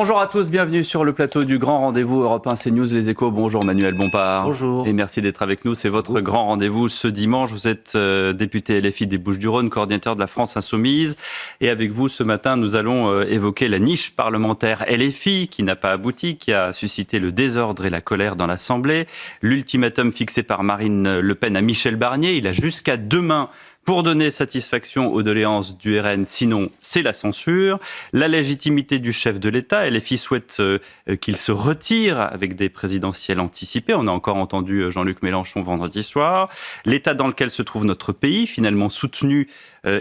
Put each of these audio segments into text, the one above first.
Bonjour à tous, bienvenue sur le plateau du grand rendez-vous Europe 1 CNews Les Échos. Bonjour Manuel Bompard. Bonjour. Et merci d'être avec nous. C'est votre grand rendez-vous ce dimanche. Vous êtes député LFI des Bouches-du-Rhône, coordinateur de la France Insoumise. Et avec vous ce matin, nous allons évoquer la niche parlementaire LFI qui n'a pas abouti, qui a suscité le désordre et la colère dans l'Assemblée. L'ultimatum fixé par Marine Le Pen à Michel Barnier. Il a jusqu'à demain pour donner satisfaction aux doléances du RN, sinon c'est la censure. La légitimité du chef de l'État, LFI souhaite qu'il se retire avec des présidentielles anticipées. On a encore entendu Jean-Luc Mélenchon vendredi soir. L'état dans lequel se trouve notre pays, finalement soutenu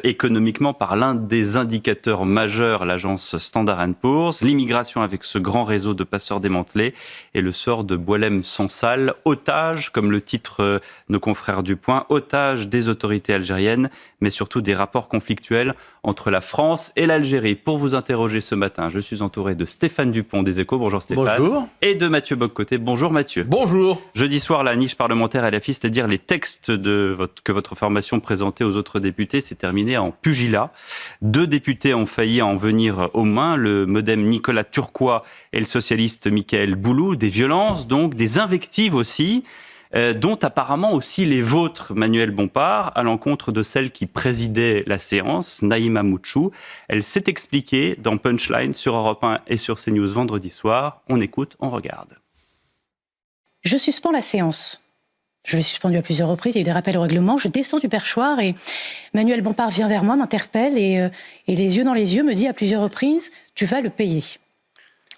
économiquement par l'un des indicateurs majeurs, l'agence Standard & Poor's, l'immigration avec ce grand réseau de passeurs démantelés et le sort de Boualem Sansal, otage, comme le titre nos confrères du Point, otage des autorités algériennes, mais surtout des rapports conflictuels entre la France et l'Algérie. Pour vous interroger ce matin, je suis entouré de Stéphane Dupont des Échos. Bonjour Stéphane. Bonjour. Et de Mathieu Boccoté. Bonjour Mathieu. Bonjour. Jeudi soir, la niche parlementaire LFI, c'est-à-dire les textes que votre formation présentait aux autres députés, s'est terminée en pugilat. 2 députés ont failli en venir aux mains, le modem Nicolas Turquois et le socialiste Mickaël Boulou. Des violences donc, des invectives aussi, dont apparemment aussi les vôtres, Manuel Bompard, à l'encontre de celle qui présidait la séance, Naïma Mouchou. Elle s'est expliquée dans Punchline sur Europe 1 et sur CNews vendredi soir. On écoute, on regarde. Je suspends la séance. Je l'ai suspendue à plusieurs reprises, il y a eu des rappels au règlement. Je descends du perchoir et Manuel Bompard vient vers moi, m'interpelle et les yeux dans les yeux me dit à plusieurs reprises « Tu vas le payer ».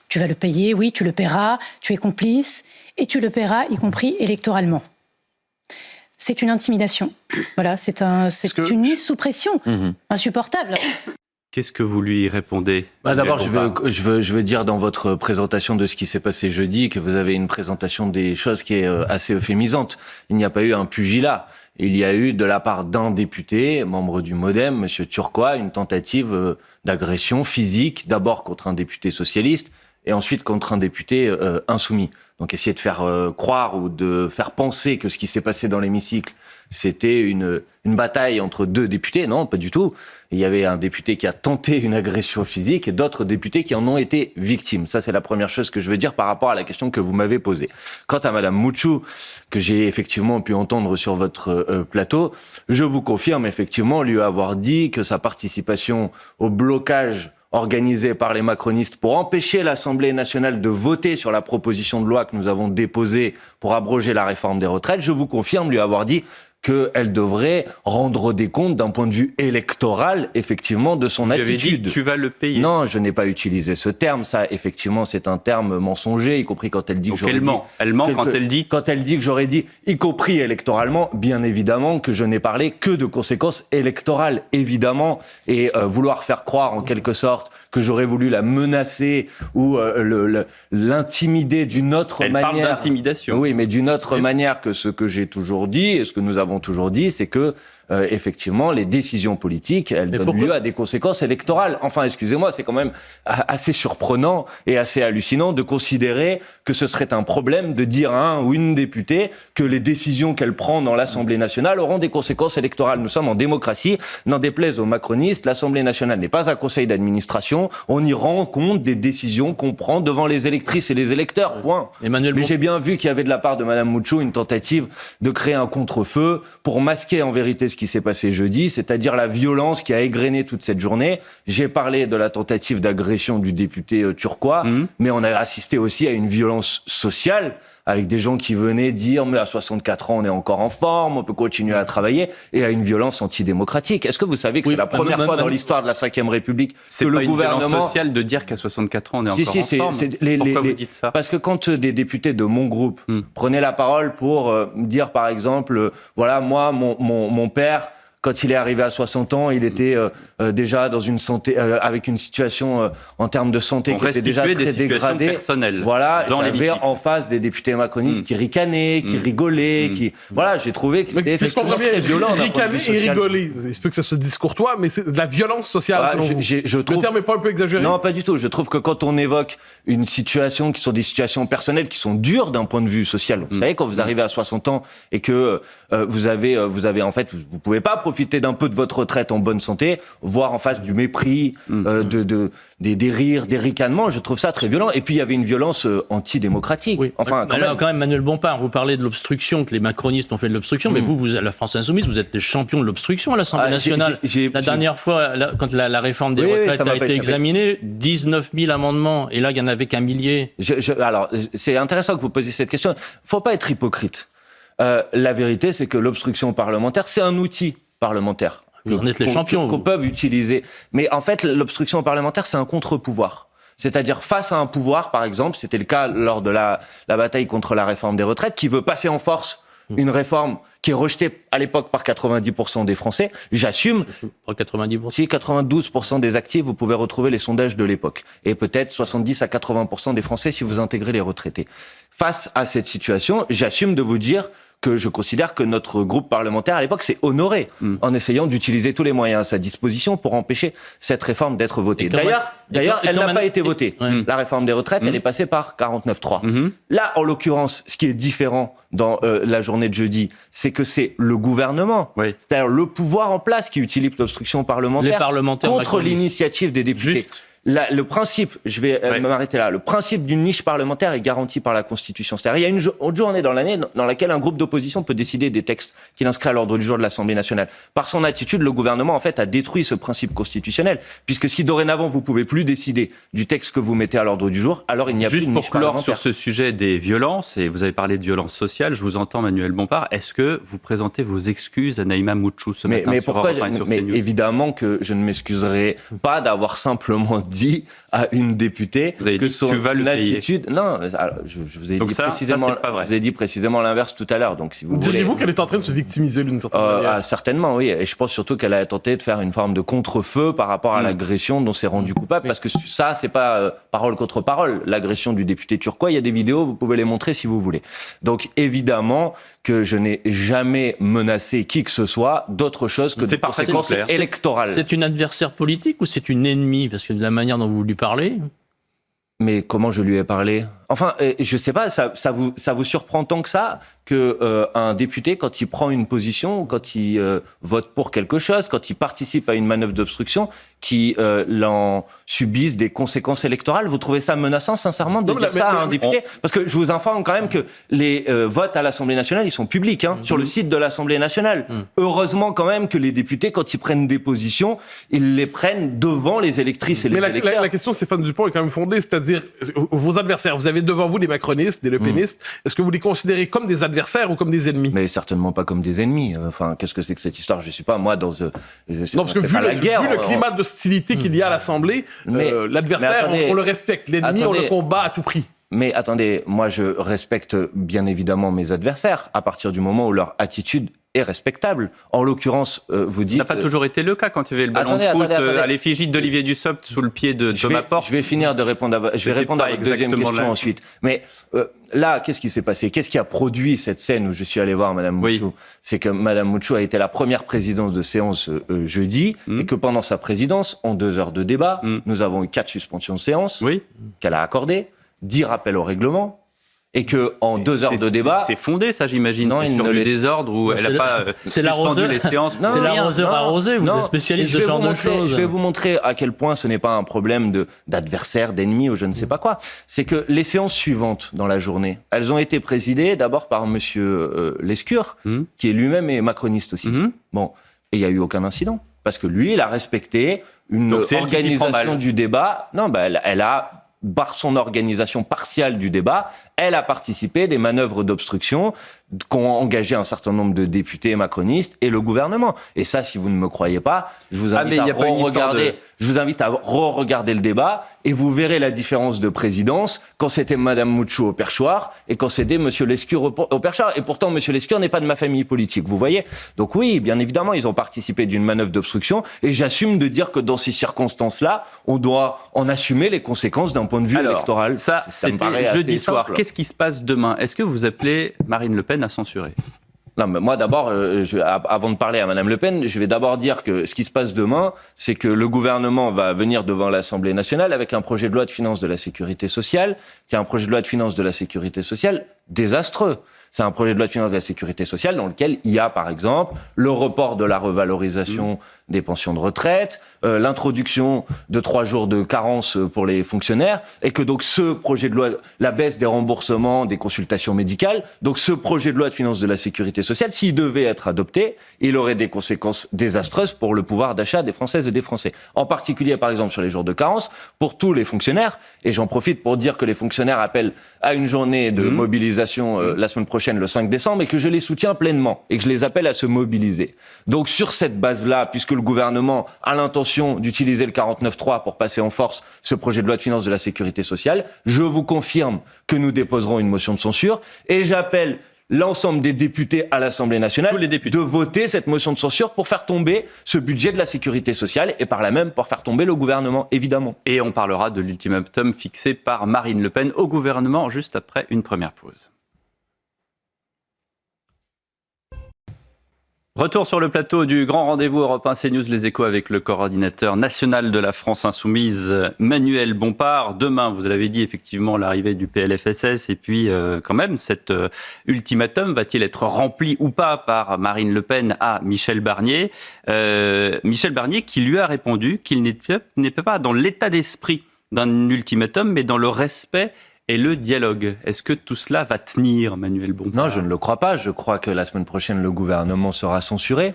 Tu vas le payer, oui, tu le paieras, tu es complice et tu le paieras, y compris électoralement. C'est une intimidation. Voilà, c'est une mise sous pression insupportable. Qu'est-ce que vous lui répondez ? D'abord, je veux dire dans votre présentation de ce qui s'est passé jeudi que vous avez une présentation des choses qui est assez euphémisante. Il n'y a pas eu un pugilat. Il y a eu, de la part d'un député, membre du MoDem, M. Turquois, une tentative d'agression physique, d'abord contre un député socialiste, et ensuite contre un député insoumis. Donc essayer de faire croire ou de faire penser que ce qui s'est passé dans l'hémicycle, c'était une bataille entre 2 députés. Non, pas du tout. Il y avait un député qui a tenté une agression physique et d'autres députés qui en ont été victimes. Ça, c'est la première chose que je veux dire par rapport à la question que vous m'avez posée. Quant à Madame Mouchou, que j'ai effectivement pu entendre sur votre plateau, je vous confirme effectivement lui avoir dit que sa participation au blocage organisé par les macronistes pour empêcher l'Assemblée nationale de voter sur la proposition de loi que nous avons déposée pour abroger la réforme des retraites, je vous confirme lui avoir dit qu'elle devrait rendre des comptes d'un point de vue électoral, effectivement, de son attitude. Vous avez dit, tu vas le payer. Non, je n'ai pas utilisé ce terme. Ça, effectivement, c'est un terme mensonger, y compris quand elle dit que j'aurais dit... Elle ment quand elle dit... Quand elle dit que j'aurais dit, y compris électoralement, bien évidemment que je n'ai parlé que de conséquences électorales, évidemment, et vouloir faire croire, en quelque sorte, que j'aurais voulu la menacer ou l'intimider d'une autre manière... Elle parle d'intimidation. Oui, mais d'une autre manière que ce que j'ai toujours dit, et ce que nous avons toujours dit, c'est que effectivement, les décisions politiques, elles donnent lieu à des conséquences électorales. Enfin, excusez-moi, c'est quand même assez surprenant et assez hallucinant de considérer que ce serait un problème de dire à un ou une députée que les décisions qu'elle prend dans l'Assemblée nationale auront des conséquences électorales. Nous sommes en démocratie. N'en déplaise aux macronistes, l'Assemblée nationale n'est pas un conseil d'administration. On y rend compte des décisions qu'on prend devant les électrices et les électeurs. Point. Mais j'ai bien vu qu'il y avait de la part de Mme Mouchou une tentative de créer un contre-feu pour masquer en vérité ce qui s'est passé jeudi, c'est-à-dire la violence qui a égrené toute cette journée. J'ai parlé de la tentative d'agression du député Turquois, mais on a assisté aussi à une violence sociale avec des gens qui venaient dire « mais à 64 ans, on est encore en forme, on peut continuer à travailler », et à une violence antidémocratique. Est-ce que vous savez que c'est la première fois dans l'histoire de la Ve République que le gouvernement... C'est pas une violence sociale de dire qu'à 64 ans, on est encore en forme. Pourquoi vous dites ça ? Parce que quand des députés de mon groupe prenaient la parole pour dire, par exemple, voilà, moi, mon père... Quand il est arrivé à 60 ans, il était déjà dans une santé, avec une situation en termes de santé qui était déjà très dégradée. Personnelles. Voilà, j'avais en face des députés macronistes qui ricanaient, qui rigolaient, voilà, j'ai trouvé que c'était effectivement très violent. Ricaner et rigoler, il se peut que ça soit discourtois, mais c'est de la violence sociale. Voilà, je trouve... Le terme n'est pas un peu exagéré? Non, pas du tout. Je trouve que quand on évoque une situation qui sont des situations personnelles qui sont dures d'un point de vue social, vous savez, quand vous arrivez à 60 ans et que vous avez en fait, vous pouvez pas profiter d'un peu de votre retraite en bonne santé, voir en face du mépris, des rires, des ricanements. Je trouve ça très violent. Et puis, il y avait une violence antidémocratique. Oui. Enfin, quand même, Manuel Bompard, vous parlez de l'obstruction, que les macronistes ont fait de l'obstruction, mais vous, à la France Insoumise, vous êtes les champions de l'obstruction à l'Assemblée nationale. La dernière fois, quand la réforme des retraites a été examinée, 19 000 amendements, et là, il n'y en avait qu'un millier. Alors, c'est intéressant que vous posiez cette question. Il ne faut pas être hypocrite. La vérité, c'est que l'obstruction parlementaire, c'est un outil parlementaire. Vous en êtes les champions. Qu'on peut utiliser. Mais en fait, l'obstruction parlementaire, c'est un contre-pouvoir. C'est-à-dire, face à un pouvoir, par exemple, c'était le cas lors de la bataille contre la réforme des retraites, qui veut passer en force une réforme qui est rejetée à l'époque par 90% des Français. J'assume. Pas 90%. Si 92% des actifs, vous pouvez retrouver les sondages de l'époque. Et peut-être 70 à 80% des Français si vous intégrez les retraités. Face à cette situation, j'assume de vous dire que je considère que notre groupe parlementaire à l'époque s'est honoré en essayant d'utiliser tous les moyens à sa disposition pour empêcher cette réforme d'être votée. D'ailleurs, elle n'a pas été votée. La réforme des retraites, elle est passée par 49.3. Là, en l'occurrence, ce qui est différent dans la journée de jeudi, c'est que c'est le gouvernement, c'est-à-dire le pouvoir en place qui utilise l'obstruction parlementaire contre l'initiative des députés. Juste. Le principe, je vais m'arrêter là, le principe d'une niche parlementaire est garanti par la Constitution. C'est-à-dire, il y a une autre journée dans l'année dans laquelle un groupe d'opposition peut décider des textes qu'il inscrit à l'ordre du jour de l'Assemblée nationale. Par son attitude, le gouvernement, en fait, a détruit ce principe constitutionnel, puisque si dorénavant, vous pouvez plus décider du texte que vous mettez à l'ordre du jour, alors il n'y a plus de niche parlementaire. Juste pour clore sur ce parlementaire. sujet des violences, et vous avez parlé de violences sociales, je vous entends, Manuel Bompard, est-ce que vous présentez vos excuses à Naïma Mouchou ce matin mais sur pourquoi Europe 1 et sur mais CNews? évidemment que je ne m'excuserai pas d'avoir simplement dit à une députée vous avez que dit son tu vas le attitude... Non, alors, je vous ai donc dit précisément, c'est pas vrai. je vous ai dit précisément l'inverse tout à l'heure. Donc, si vous Diriez-vous voulez... qu'elle est en train de se victimiser d'une certaine manière? Certainement, oui. Et je pense surtout qu'elle a tenté de faire une forme de contre-feu par rapport à l'agression dont s'est rendu coupable. Parce que ça, c'est pas parole contre parole. L'agression du député turquois, il y a des vidéos, vous pouvez les montrer si vous voulez. Donc, évidemment que je n'ai jamais menacé qui que ce soit d'autre chose que de conséquences électorales. C'est une adversaire politique ou c'est une ennemie? Parce que de la manière dont vous lui parlez... Mais comment je lui ai parlé? Enfin, je sais pas, ça vous surprend tant que ça qu'un député, quand il prend une position, quand il vote pour quelque chose, quand il participe à une manœuvre d'obstruction, qui l'en subisse des conséquences électorales, vous trouvez ça menaçant, sincèrement, de dire ça à un député? Parce que je vous informe quand même que les votes à l'Assemblée nationale, ils sont publics, sur le site de l'Assemblée nationale. Heureusement quand même que les députés, quand ils prennent des positions, ils les prennent devant les électrices et les électeurs. La question, Stéphane Dupont, est quand même fondée, c'est-à-dire vos adversaires. Vous avez devant vous des macronistes, des lepénistes. Est-ce que vous les considérez comme des adversaires ou comme des ennemis? Mais certainement pas comme des ennemis. Enfin, qu'est-ce que c'est que cette histoire? Je suis pas, moi, dans... Non, parce que vu le climat d'hostilité qu'il y a à l'Assemblée, l'adversaire, on le respecte. L'ennemi, on le combat à tout prix. Mais attendez, moi, je respecte bien évidemment mes adversaires à partir du moment où leur attitude est respectable. En l'occurrence, vous dites... Ça n'a pas toujours été le cas quand il y avait le ballon de foot à l'effigie d'Olivier Dussopt sous le pied de Thomas Porte. Je vais finir de répondre à votre deuxième question ensuite. Mais là, qu'est-ce qui s'est passé? Qu'est-ce qui a produit cette scène où je suis allé voir Mme Mouchou? C'est que Mme Mouchou a été la première présidente de séance jeudi et que pendant sa présidence, en 2 heures de débat, nous avons eu 4 suspensions de séance qu'elle a accordées, 10 rappels au règlement. Et que en 2 heures de débat, c'est fondé, ça, j'imagine. C'est sur du désordre où elle n'a pas suspendu les séances. C'est l'arroseur arrosé. Vous êtes spécialiste de ce genre de choses. Je vais vous montrer à quel point ce n'est pas un problème d'adversaire, d'ennemi ou je ne sais pas quoi. C'est que les séances suivantes dans la journée, elles ont été présidées d'abord par Monsieur Lescure, qui est lui-même est macroniste aussi. Bon, et il y a eu aucun incident parce que lui, il a respecté une organisation du débat. Non, elle a, par son organisation partiale du débat, elle a participé des manœuvres d'obstruction qu'ont engagé un certain nombre de députés macronistes et le gouvernement. Et ça, si vous ne me croyez pas, je vous invite à re-regarder le débat et vous verrez la différence de présidence quand c'était Mme Mouchou au perchoir et quand c'était M. Lescure au perchoir. Et pourtant, M. Lescure n'est pas de ma famille politique, vous voyez? Donc oui, bien évidemment, ils ont participé d'une manœuvre d'obstruction et j'assume de dire que dans ces circonstances-là, on doit en assumer les conséquences d'un point de vue électoral. Ça c'était jeudi soir. Qu'est-ce qui se passe demain? Est-ce que vous appelez Marine Le Pen à censurer? Non, mais moi d'abord, avant de parler à Mme Le Pen, je vais d'abord dire que ce qui se passe demain, c'est que le gouvernement va venir devant l'Assemblée nationale avec un projet de loi de finances de la sécurité sociale, qui est un projet de loi de finances de la sécurité sociale désastreux. C'est un projet de loi de finances de la sécurité sociale dans lequel il y a, par exemple, le report de la revalorisation des pensions de retraite, l'introduction de 3 jours de carence pour les fonctionnaires, et que donc ce projet de loi, la baisse des remboursements des consultations médicales, donc ce projet de loi de finances de la sécurité sociale, s'il devait être adopté, il aurait des conséquences désastreuses pour le pouvoir d'achat des Françaises et des Français. En particulier, par exemple, sur les jours de carence, pour tous les fonctionnaires, et j'en profite pour dire que les fonctionnaires appellent à une journée de mobilisation la semaine prochaine, le 5 décembre, et que je les soutiens pleinement, et que je les appelle à se mobiliser. Donc sur cette base-là, puisque le gouvernement a l'intention d'utiliser le 49.3 pour passer en force ce projet de loi de finances de la sécurité sociale, je vous confirme que nous déposerons une motion de censure, et j'appelle l'ensemble des députés à l'Assemblée nationale de voter cette motion de censure pour faire tomber ce budget de la sécurité sociale et par là même pour faire tomber le gouvernement, évidemment. Et on parlera de l'ultimatum fixé par Marine Le Pen au gouvernement juste après une première pause. Retour sur le plateau du grand rendez-vous Europe 1 CNews Les Échos avec le coordinateur national de la France Insoumise, Manuel Bompard. Demain, vous l'avez dit, effectivement, l'arrivée du PLFSS. Et puis, quand même, cet ultimatum va-t-il être rempli ou pas par Marine Le Pen à Michel Barnier ? Michel Barnier qui lui a répondu qu'il n'était pas dans l'état d'esprit d'un ultimatum, mais dans le respect et le dialogue. Est-ce que tout cela va tenir, Manuel Bompard ? Non, je ne le crois pas. Je crois que la semaine prochaine, le gouvernement sera censuré.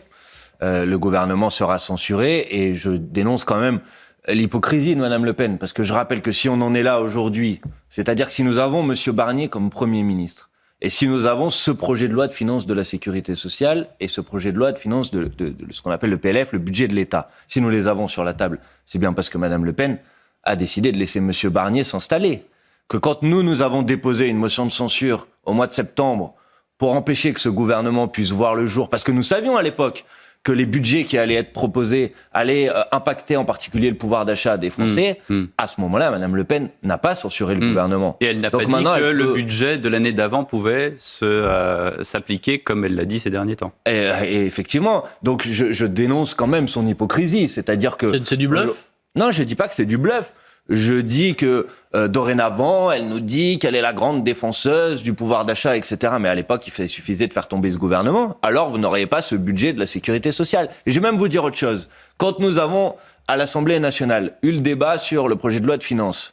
Et je dénonce quand même l'hypocrisie de Mme Le Pen. Parce que je rappelle que si on en est là aujourd'hui, c'est-à-dire que si nous avons M. Barnier comme Premier ministre, et si nous avons ce projet de loi de finances de la sécurité sociale et ce projet de loi de finances de ce qu'on appelle le PLF, le budget de l'État, si nous les avons sur la table, c'est bien parce que Mme Le Pen a décidé de laisser M. Barnier s'installer. Que quand nous avons déposé une motion de censure au mois de septembre pour empêcher que ce gouvernement puisse voir le jour, parce que nous savions à l'époque que les budgets qui allaient être proposés allaient impacter en particulier le pouvoir d'achat des Français, à ce moment-là, Mme Le Pen n'a pas censuré le gouvernement. Et elle n'a pas dit que le budget de l'année d'avant pouvait s'appliquer comme elle l'a dit ces derniers temps. Et effectivement, donc je dénonce quand même son hypocrisie, c'est-à-dire que... C'est du bluff ? Non, je ne dis pas que c'est du bluff. Je dis que dorénavant, elle nous dit qu'elle est la grande défenseuse du pouvoir d'achat, etc. Mais à l'époque, il suffisait de faire tomber ce gouvernement. Alors, vous n'auriez pas ce budget de la sécurité sociale. Et je vais même vous dire autre chose. Quand nous avons, à l'Assemblée nationale, eu le débat sur le projet de loi de finances,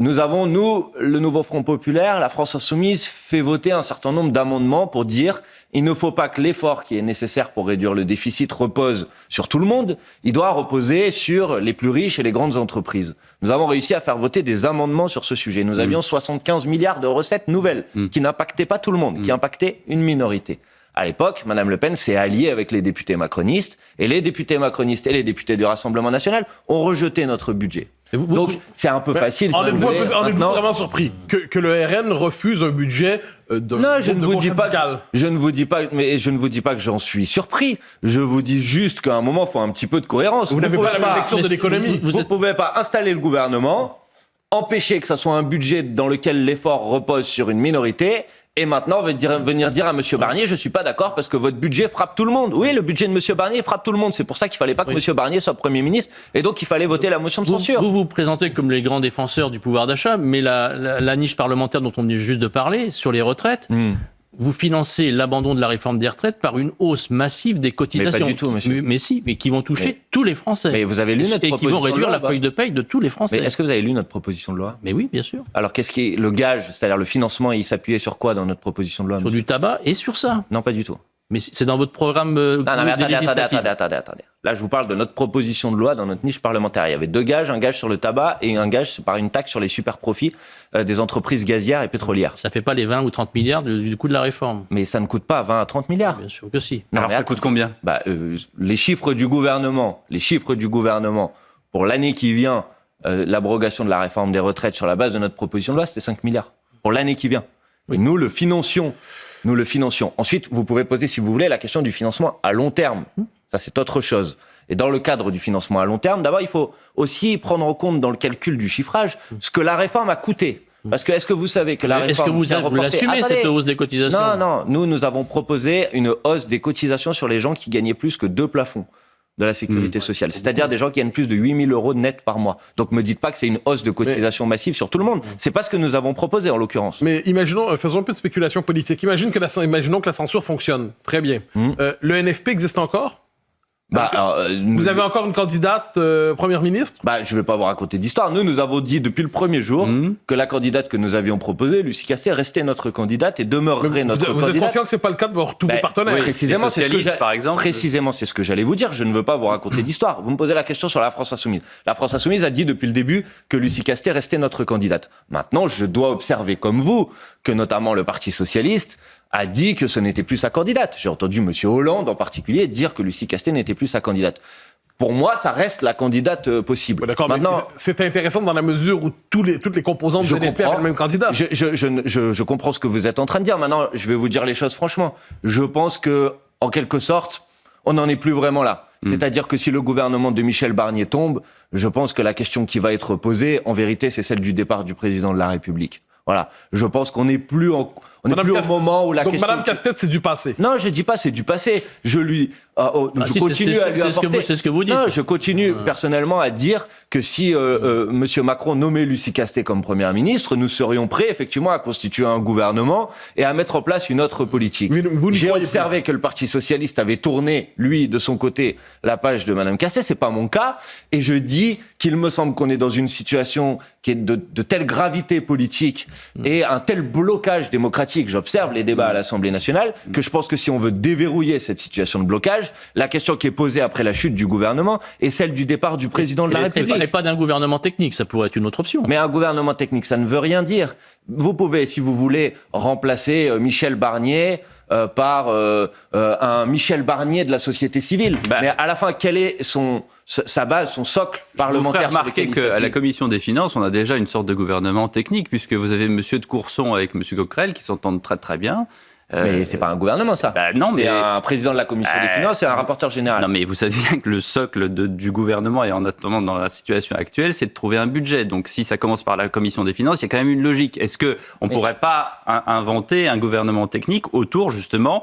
nous avons, le Nouveau Front Populaire, la France Insoumise, fait voter un certain nombre d'amendements pour dire il ne faut pas que l'effort qui est nécessaire pour réduire le déficit repose sur tout le monde, il doit reposer sur les plus riches et les grandes entreprises. Nous avons réussi à faire voter des amendements sur ce sujet. Nous avions 75 milliards de recettes nouvelles qui n'impactaient pas tout le monde, qui impactaient une minorité. À l'époque, Mme Le Pen s'est alliée avec les députés macronistes, et les députés macronistes et les députés du Rassemblement national ont rejeté notre budget. Donc, c'est un peu facile. En êtes-vous vraiment surpris que le RN refuse un budget Non, je ne vous dis pas que j'en suis surpris. Je vous dis juste qu'à un moment, il faut un petit peu de cohérence. Vous n'avez pas la même lecture de l'économie. Vous ne pouvez pas installer le gouvernement, empêcher que ça soit un budget dans lequel l'effort repose sur une minorité, et maintenant venir dire à M. Barnier, je ne suis pas d'accord parce que votre budget frappe tout le monde. Oui, le budget de M. Barnier frappe tout le monde. C'est pour ça qu'il ne fallait pas que M. Barnier soit Premier ministre, et donc il fallait voter la motion de censure. Vous présentez comme les grands défenseurs du pouvoir d'achat, mais la niche parlementaire dont on vient juste de parler, sur les retraites, vous financez l'abandon de la réforme des retraites par une hausse massive des cotisations. Mais pas du tout, monsieur. Mais qui vont toucher tous les Français. Mais vous avez lu notre proposition de loi ? Et qui vont réduire la feuille de paye de tous les Français. Mais est-ce que vous avez lu notre proposition de loi ? Mais oui, bien sûr. Alors, qu'est-ce qui est le gage, c'est-à-dire le financement, il s'appuyait sur quoi dans notre proposition de loi ? Sur du tabac et sur ça. Non, pas du tout. Mais c'est dans votre programme non, mais attendez. Là, je vous parle de notre proposition de loi dans notre niche parlementaire. Il y avait 2 gages, un gage sur le tabac et un gage par une taxe sur les super profits des entreprises gazières et pétrolières. Ça fait pas les 20 ou 30 milliards du coût de la réforme. Mais ça ne coûte pas 20 à 30 milliards. Bien sûr que si. Alors ça coûte combien ? Les chiffres du gouvernement pour l'année qui vient, l'abrogation de la réforme des retraites sur la base de notre proposition de loi, c'était 5 milliards. Pour l'année qui vient. Oui. Et nous le financions. Ensuite, vous pouvez poser, si vous voulez, la question du financement à long terme. Ça, c'est autre chose. Et dans le cadre du financement à long terme, d'abord, il faut aussi prendre en compte dans le calcul du chiffrage ce que la réforme a coûté. Parce que, est-ce que vous savez que la réforme... Est-ce que vous l'assumez, cette hausse des cotisations ? Non. Nous avons proposé une hausse des cotisations sur les gens qui gagnaient plus que 2 plafonds. de la sécurité sociale. C'est-à-dire des gens qui gagnent plus de 8 000 euros net par mois. Donc, me dites pas que c'est une hausse de cotisation massive sur tout le monde. C'est pas ce que nous avons proposé, en l'occurrence. Mais imaginons, faisons un peu de spéculation politique. Imaginons que la censure fonctionne. Très bien. Le NFP existe encore? Vous avez encore une candidate première ministre? Je vais pas vous raconter d'histoire. Nous avons dit depuis le premier jour que la candidate que nous avions proposée, Lucie Castet, restait notre candidate et demeurerait notre candidate. Vous êtes conscient que c'est pas le cas pour tous vos partenaires? Oui, précisément, c'est ce que j'allais vous dire. Je ne veux pas vous raconter d'histoire. Vous me posez la question sur la France Insoumise. La France Insoumise a dit depuis le début que Lucie Castet restait notre candidate. Maintenant, je dois observer comme vous que notamment le Parti Socialiste a dit que ce n'était plus sa candidate. J'ai entendu M. Hollande en particulier dire que Lucie Castet n'était plus sa candidate. Pour moi, ça reste la candidate possible. D'accord, maintenant, c'est intéressant dans la mesure où toutes les composantes de NFP avaient le même candidat. Je comprends ce que vous êtes en train de dire. Maintenant, je vais vous dire les choses franchement. Je pense que, en quelque sorte, on n'en est plus vraiment là. C'est-à-dire que si le gouvernement de Michel Barnier tombe, je pense que la question qui va être posée, en vérité, c'est celle du départ du président de la République. Voilà. Je pense qu'on n'est plus au moment où la question... Donc Mme Castet, c'est du passé. Non, je dis pas c'est du passé. Je continue à lui apporter... C'est ce que vous dites. Non, je continue personnellement à dire que si M. Macron nommait Lucie Castet comme Première ministre, nous serions prêts effectivement à constituer un gouvernement et à mettre en place une autre politique. J'ai observé que le Parti Socialiste avait tourné, lui, de son côté, la page de Mme Castet. C'est pas mon cas. Et je dis qu'il me semble qu'on est dans une situation qui est de telle gravité politique et un tel blocage démocratique, j'observe les débats à l'Assemblée nationale, que je pense que si on veut déverrouiller cette situation de blocage, la question qui est posée après la chute du gouvernement est celle du départ du président de la République. Et pas d'un gouvernement technique, ça pourrait être une autre option. Mais un gouvernement technique, ça ne veut rien dire. Vous pouvez, si vous voulez, remplacer Michel Barnier par un Michel Barnier de la société civile. Mais à la fin, quelle est sa base, son socle parlementaire? Je vous ferai remarquer qu'à la Commission des Finances, on a déjà une sorte de gouvernement technique, puisque vous avez M. de Courson avec M. Coquerel qui s'entendent très très bien. Mais c'est pas un gouvernement, ça. Non, c'est un président de la Commission des Finances et un rapporteur général. Non, mais vous savez bien que le socle du gouvernement, et en attendant dans la situation actuelle, c'est de trouver un budget. Donc, si ça commence par la Commission des Finances, il y a quand même une logique. Est-ce qu'on pourrait pas inventer un gouvernement technique autour, justement,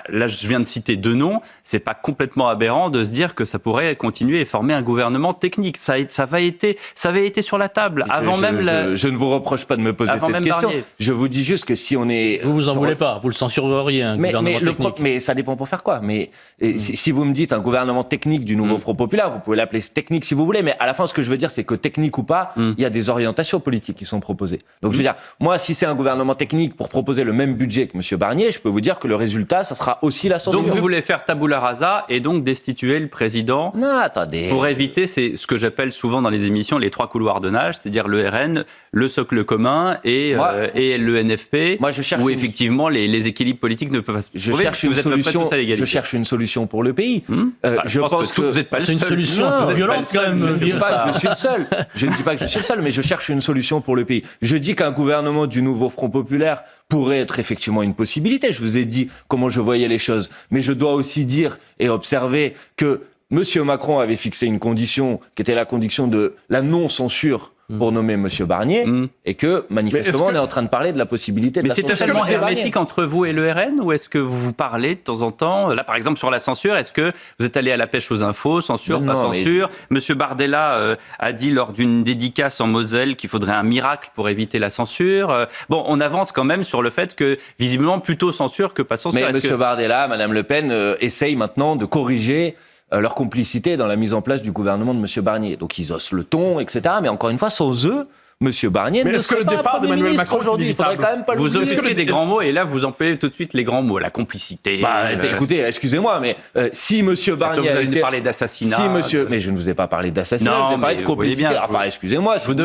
là, je viens de citer 2 noms, c'est pas complètement aberrant de se dire que ça pourrait continuer et former un gouvernement technique. Ça avait été sur la table avant même je ne vous reproche pas de me poser cette question. Barnier. Je vous dis juste que si on est... Vous en voulez pas, vous le censureriez, un gouvernement technique. Mais ça dépend pour faire quoi. Mais si vous me dites un gouvernement technique du nouveau Front Populaire, vous pouvez l'appeler technique si vous voulez, mais à la fin, ce que je veux dire, c'est que technique ou pas, il y a des orientations politiques qui sont proposées. Donc je veux dire, moi, si c'est un gouvernement technique pour proposer le même budget que M. Barnier, je peux vous dire que le résultat, ça sera aussi la censure. Donc vous voulez faire tabula rasa et donc destituer le président? Non, attendez. Pour éviter, c'est ce que j'appelle souvent dans les émissions les 3 couloirs de nage, c'est-à-dire le RN, le socle commun et le NFP, moi, je cherche où effectivement les équilibres politiques ne peuvent pas se trouver. Je cherche une solution pour le pays. Je pense que vous n'êtes pas le seul. C'est une solution violente quand même. Je ne dis pas que je suis le seul. Je ne dis pas que je suis le seul, mais je cherche une solution pour le pays. Je dis qu'un gouvernement du nouveau Front Populaire pourrait être effectivement une possibilité. Je vous ai dit comment je voyais les choses. Mais je dois aussi dire et observer que M. Macron avait fixé une condition qui était la condition de la non-censure pour nommer M. Barnier, et que, manifestement, on est en train de parler de la possibilité de la censure. Mais c'est totalement hermétique entre vous et le RN, ou est-ce que vous vous parlez de temps en temps? Là, par exemple, sur la censure, est-ce que vous êtes allé à la pêche aux infos, censure, pas censure? Monsieur Bardella a dit lors d'une dédicace en Moselle qu'il faudrait un miracle pour éviter la censure. Bon, on avance quand même sur le fait que, visiblement, plutôt censure que pas censure. Mais M. Bardella, Mme Le Pen essayent maintenant de corriger leur complicité dans la mise en place du gouvernement de M. Barnier. Donc ils osent le ton, etc. Mais encore une fois, sans eux, M. Barnier ne serait pas Premier ministre aujourd'hui. Il faudrait quand même pas vous offusquez des grands mots et là vous employez tout de suite les grands mots, la complicité. Écoutez, excusez-moi, mais si M. Barnier vous avez parlé d'assassinat. Mais je ne vous ai pas parlé d'assassinat, je vous ai parlé de complicité. Enfin, excusez-moi, je vous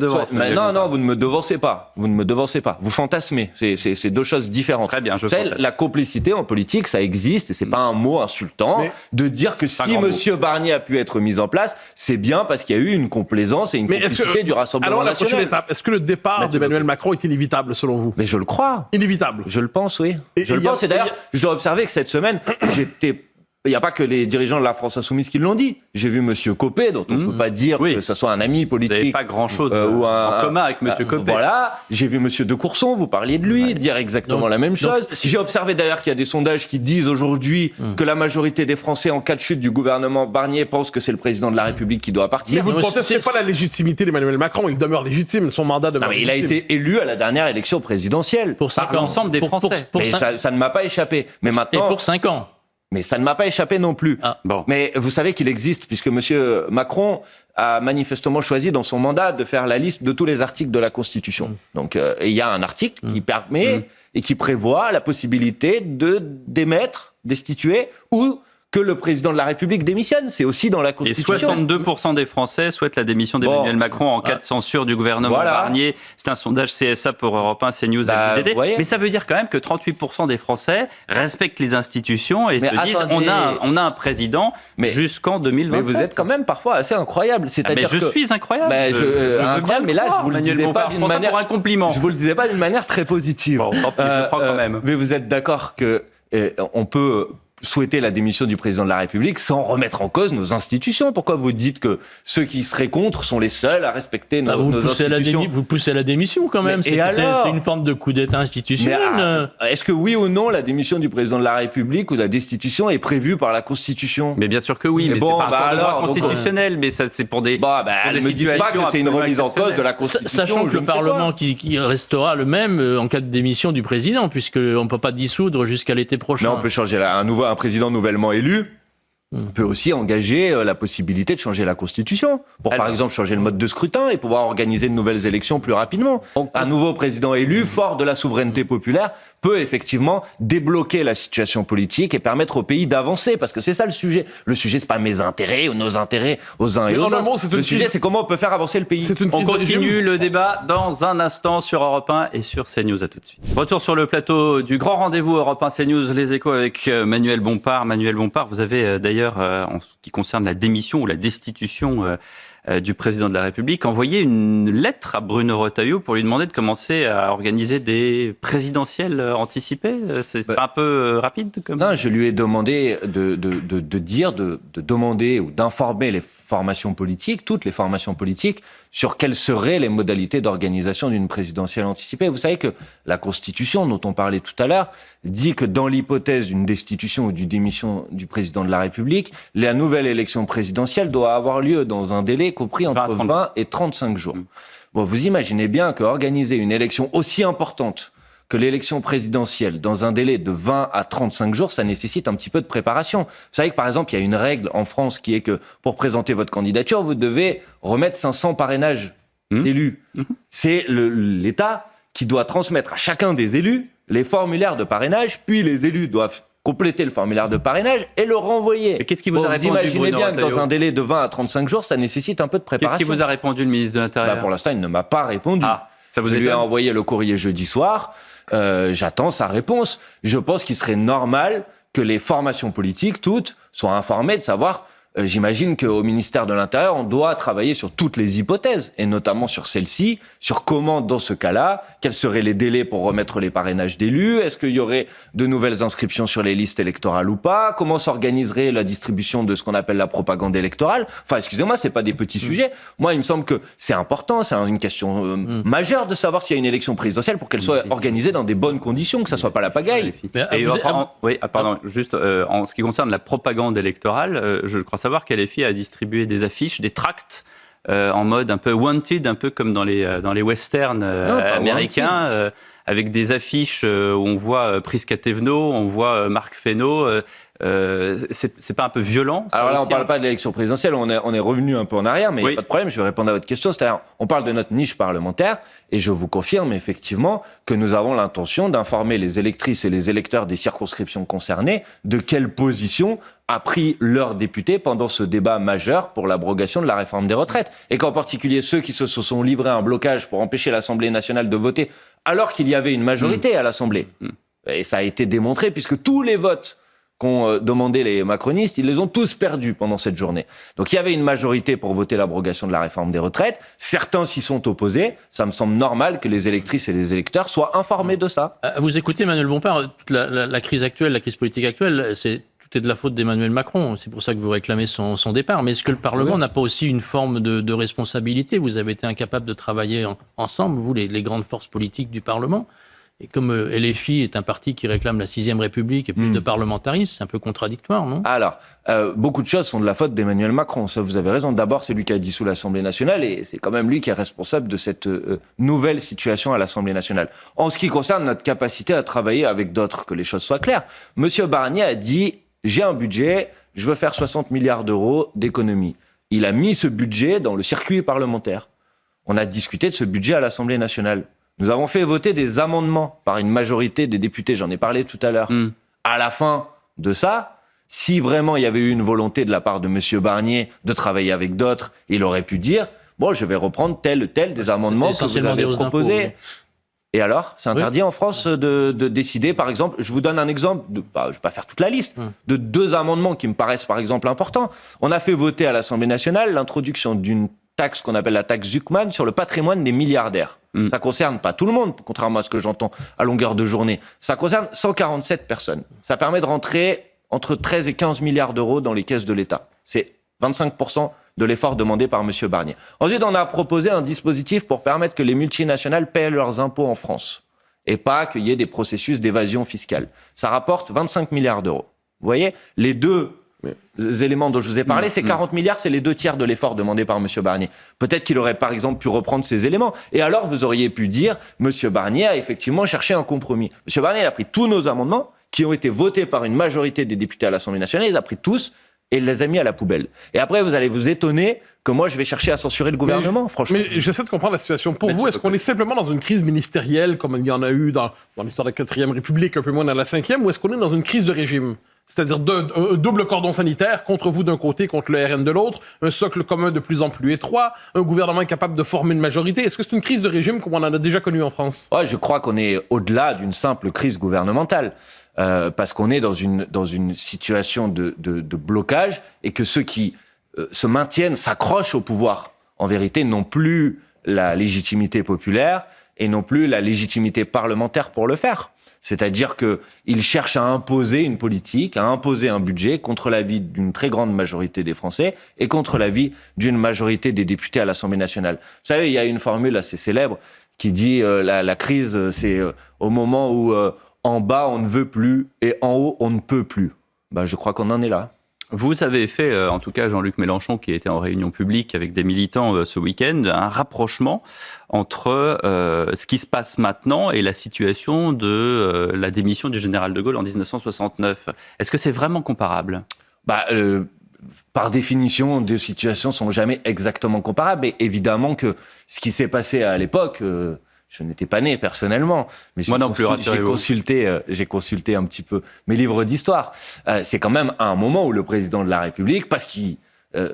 devance. Mais non, vous ne me devancez pas. Vous ne me devancez pas. Vous fantasmez. C'est 2 choses différentes. Très bien. La complicité en politique, ça existe et c'est pas un mot insultant de dire que si M. Barnier a pu être mis en place, c'est bien parce qu'il y a eu une complaisance et une complicité du Rassemblement national. Est-ce que le départ d'Emmanuel Macron est inévitable selon vous? Mais je le crois. Inévitable. Je le pense, oui. Je le pense. Et d'ailleurs, je dois observer que cette semaine, j'étais il n'y a pas que les dirigeants de la France Insoumise qui l'ont dit. J'ai vu M. Copé, dont on ne peut pas dire que ce soit un ami politique. Vous n'avez pas grand-chose en commun avec M. Copé. Voilà. J'ai vu M. de Courson, vous parliez de lui, dire exactement la même chose. J'ai observé d'ailleurs qu'il y a des sondages qui disent aujourd'hui que la majorité des Français, en cas de chute du gouvernement Barnier, pensent que c'est le président de la République qui doit partir. Mais vous ne contestez pas la légitimité d'Emmanuel Macron. Il demeure légitime. Son mandat demeure légitime. Il a été élu à la dernière élection présidentielle. Par l'ensemble des Français. Mais ça ne m'a pas échappé. Mais maintenant, et pour 5 ans. Mais ça ne m'a pas échappé non plus. Bon. Mais vous savez qu'il existe, puisque M. Macron a manifestement choisi dans son mandat de faire la liste de tous les articles de la Constitution. Donc il y a un article qui permet et qui prévoit la possibilité d'émettre, destituer ou que le président de la République démissionne. C'est aussi dans la Constitution. Et 62% des Français souhaitent la démission d'Emmanuel Macron en cas de censure du gouvernement Barnier. C'est un sondage CSA pour Europe 1, CNews et JDD. Mais ça veut dire quand même que 38% des Français respectent les institutions et se disent on a un président jusqu'en 2027. Mais vous êtes quand même parfois assez incroyable. C'est-à-dire je suis incroyable. Incroyable, mais là, je vous le disais pas d'une manière... un compliment. Je vous le disais pas d'une manière très positive. Bon, tant pis, je le prends quand même. Mais vous êtes d'accord que on peut souhaiter la démission du président de la République sans remettre en cause nos institutions. Pourquoi vous dites que ceux qui seraient contre sont les seuls à respecter nos institutions? Vous poussez à la démission quand même. C'est une forme de coup d'État institutionnel. Est-ce que oui ou non la démission du président de la République ou la destitution est prévue par la Constitution? Mais bien sûr que oui, mais c'est pas un droit constitutionnel, mais ça c'est pour des elle ne me dit pas que c'est une remise en cause de la Constitution. Sachant que le Parlement qui restera le même en cas de démission du président, puisqu'on ne peut pas dissoudre jusqu'à l'été prochain. Mais on peut changer un président nouvellement élu peut aussi engager la possibilité de changer la Constitution pour, par exemple, changer le mode de scrutin et pouvoir organiser de nouvelles élections plus rapidement. Un nouveau président élu, fort de la souveraineté populaire, peut effectivement débloquer la situation politique et permettre au pays d'avancer, parce que c'est ça le sujet. Le sujet, c'est pas mes intérêts ou nos intérêts aux uns et aux autres. Le sujet, c'est comment on peut faire avancer le pays. On continue le débat dans un instant sur Europe 1 et sur CNews. À tout de suite. Retour sur le plateau du grand rendez-vous Europe 1 CNews, les échos avec Manuel Bompard. Manuel Bompard, vous avez d'ailleurs, en ce qui concerne la démission ou la destitution du président de la République, envoyé une lettre à Bruno Retailleau pour lui demander de commencer à organiser des présidentielles anticipées. C'est un peu rapide comme... Non, je lui ai demandé de demander ou d'informer les formations politiques, toutes les formations politiques, sur quelles seraient les modalités d'organisation d'une présidentielle anticipée. Vous savez que la Constitution, dont on parlait tout à l'heure, dit que dans l'hypothèse d'une destitution ou d'une démission du président de la République, la nouvelle élection présidentielle doit avoir lieu dans un délai compris entre 20 et 35 jours. Bon, vous imaginez bien qu'organiser une élection aussi importante que l'élection présidentielle dans un délai de 20 à 35 jours, ça nécessite un petit peu de préparation. Vous savez que, par exemple, il y a une règle en France qui est que pour présenter votre candidature, vous devez remettre 500 parrainages d'élus. C'est l'État qui doit transmettre à chacun des élus les formulaires de parrainage, puis les élus doivent compléter le formulaire de parrainage et le renvoyer. Et qu'est-ce qui vous a répondu, vous imaginez Bruno bien Retailleau, que dans un délai de 20 à 35 jours, ça nécessite un peu de préparation. Qu'est-ce qui vous a répondu, le ministre de l'Intérieur? Pour l'instant, il ne m'a pas répondu. Ça vous Je lui ai envoyé le courrier jeudi soir. J'attends sa réponse. Je pense qu'il serait normal que les formations politiques, toutes, soient informées de savoir... J'imagine qu'au ministère de l'Intérieur, on doit travailler sur toutes les hypothèses, et notamment sur celle-ci, sur comment, dans ce cas-là, quels seraient les délais pour remettre les parrainages d'élus, est-ce qu'il y aurait de nouvelles inscriptions sur les listes électorales ou pas, comment s'organiserait la distribution de ce qu'on appelle la propagande électorale. Enfin, excusez-moi, c'est pas des petits sujets. Moi, il me semble que c'est important, c'est une question majeure de savoir s'il y a une élection présidentielle pour qu'elle soit organisée dans des bonnes conditions, que ça soit pas la pagaille. Juste en ce qui concerne la propagande électorale, je crois savoir qu'LFI a distribué des affiches, des tracts en mode un peu wanted, un peu comme dans les westerns américains, avec des affiches où on voit Prisca Thévenot, on voit Marc Fesneau. C'est pas un peu violent? Alors là, on parle pas de l'élection présidentielle, on est revenu un peu en arrière, mais il n'y a pas de problème, je vais répondre à votre question. C'est-à-dire, on parle de notre niche parlementaire, et je vous confirme effectivement que nous avons l'intention d'informer les électrices et les électeurs des circonscriptions concernées de quelle position a pris leur député pendant ce débat majeur pour l'abrogation de la réforme des retraites. Et qu'en particulier ceux qui se sont livrés à un blocage pour empêcher l'Assemblée nationale de voter, alors qu'il y avait une majorité à l'Assemblée. Et ça a été démontré, puisque tous les votes qu'ont demandé les macronistes, ils les ont tous perdus pendant cette journée. Donc il y avait une majorité pour voter l'abrogation de la réforme des retraites. Certains s'y sont opposés. Ça me semble normal que les électrices et les électeurs soient informés de ça. Vous écoutez, Manuel Bompard, toute la crise actuelle, la crise politique actuelle, c'est tout est de la faute d'Emmanuel Macron. C'est pour ça que vous réclamez son départ. Mais est-ce que le Parlement n'a pas aussi une forme de responsabilité? Vous avez été incapable de travailler ensemble, vous, les grandes forces politiques du Parlement. Et comme LFI est un parti qui réclame la 6ème République et plus de parlementarisme, c'est un peu contradictoire, non? Alors, beaucoup de choses sont de la faute d'Emmanuel Macron. Ça, vous avez raison. D'abord, c'est lui qui a dissous l'Assemblée nationale et c'est quand même lui qui est responsable de cette nouvelle situation à l'Assemblée nationale. En ce qui concerne notre capacité à travailler avec d'autres, que les choses soient claires, Monsieur Barnier a dit « J'ai un budget, je veux faire 60 milliards d'euros d'économies ». Il a mis ce budget dans le circuit parlementaire. On a discuté de ce budget à l'Assemblée nationale. Nous avons fait voter des amendements par une majorité des députés, j'en ai parlé tout à l'heure. À la fin de ça, si vraiment il y avait eu une volonté de la part de M. Barnier de travailler avec d'autres, il aurait pu dire « Bon, je vais reprendre tel ou tel des amendements que vous avez proposés. » Et alors, c'est interdit en France de décider, par exemple, je vous donne un exemple, je ne vais pas faire toute la liste, de 2 amendements qui me paraissent par exemple importants. On a fait voter à l'Assemblée nationale l'introduction d'une taxe qu'on appelle la taxe Zuckman sur le patrimoine des milliardaires. Ça concerne pas tout le monde, contrairement à ce que j'entends à longueur de journée. Ça concerne 147 personnes. Ça permet de rentrer entre 13 et 15 milliards d'euros dans les caisses de l'État. C'est 25% de l'effort demandé par M. Barnier. Ensuite, on a proposé un dispositif pour permettre que les multinationales paient leurs impôts en France et pas qu'il y ait des processus d'évasion fiscale. Ça rapporte 25 milliards d'euros. Vous voyez, les 2 éléments dont je vous ai parlé, c'est 40 milliards, c'est les 2 tiers de l'effort demandé par M. Barnier. Peut-être qu'il aurait, par exemple, pu reprendre ces éléments. Et alors, vous auriez pu dire, M. Barnier a effectivement cherché un compromis. M. Barnier, il a pris tous nos amendements qui ont été votés par une majorité des députés à l'Assemblée nationale, il les a pris tous et il les a mis à la poubelle. Et après, vous allez vous étonner que moi, je vais chercher à censurer le gouvernement, franchement. Mais j'essaie de comprendre la situation. Pour vous, est-ce qu'on est simplement dans une crise ministérielle, comme il y en a eu dans l'histoire de la 4e République, un peu moins dans la 5e, ou est-ce qu'on est dans une crise de régime? C'est-à-dire un double cordon sanitaire contre vous d'un côté, contre le RN de l'autre, un socle commun de plus en plus étroit, un gouvernement incapable de former une majorité. Est-ce que c'est une crise de régime comme on en a déjà connu en France? Ouais, je crois qu'on est au-delà d'une simple crise gouvernementale. Parce qu'on est dans une situation de blocage et que ceux qui se maintiennent, s'accrochent au pouvoir, en vérité, n'ont plus la légitimité populaire et non plus la légitimité parlementaire pour le faire. C'est-à-dire qu'ils cherchent à imposer une politique, à imposer un budget contre l'avis d'une très grande majorité des Français et contre l'avis d'une majorité des députés à l'Assemblée nationale. Vous savez, il y a une formule assez célèbre qui dit la crise, c'est au moment où en bas on ne veut plus et en haut on ne peut plus. Ben, je crois qu'on en est là. Vous avez fait, en tout cas Jean-Luc Mélenchon, qui était en réunion publique avec des militants ce week-end, un rapprochement entre ce qui se passe maintenant et la situation de la démission du général de Gaulle en 1969. Est-ce que c'est vraiment comparable ? Par définition, deux situations ne sont jamais exactement comparables. Et évidemment que ce qui s'est passé à l'époque... je n'étais pas né personnellement, mais moi non plus, j'ai consulté un petit peu mes livres d'histoire. C'est quand même un moment où le président de la République, parce qu'il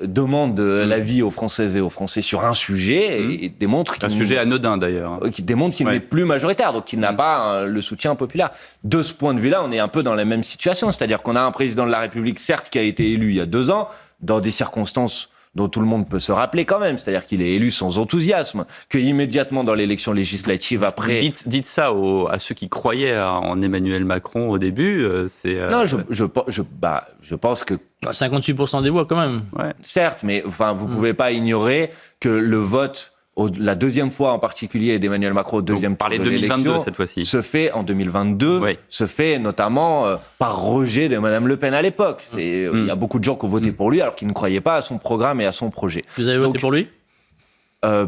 demande l'avis aux Françaises et aux Français sur un sujet, et démontre un sujet anodin d'ailleurs, qui démontre qu'il n'est plus majoritaire, donc qu'il n'a pas le soutien populaire. De ce point de vue-là, on est un peu dans la même situation, c'est-à-dire qu'on a un président de la République, certes, qui a été élu il y a 2 ans, dans des circonstances dont tout le monde peut se rappeler quand même, c'est-à-dire qu'il est élu sans enthousiasme, qu'immédiatement dans l'élection législative après... Dites ça à ceux qui croyaient en Emmanuel Macron au début, c'est... Non, je pense que... 58% des voix quand même. Ouais. Certes, mais enfin, vous pouvez pas ignorer que le vote, la deuxième fois en particulier d'Emmanuel Macron au deuxième tour de 2022 cette fois-ci, se fait en 2022, se fait notamment par rejet de Madame Le Pen à l'époque. Il y a beaucoup de gens qui ont voté pour lui alors qu'ils ne croyaient pas à son programme et à son projet. Vous avez voté pour lui ?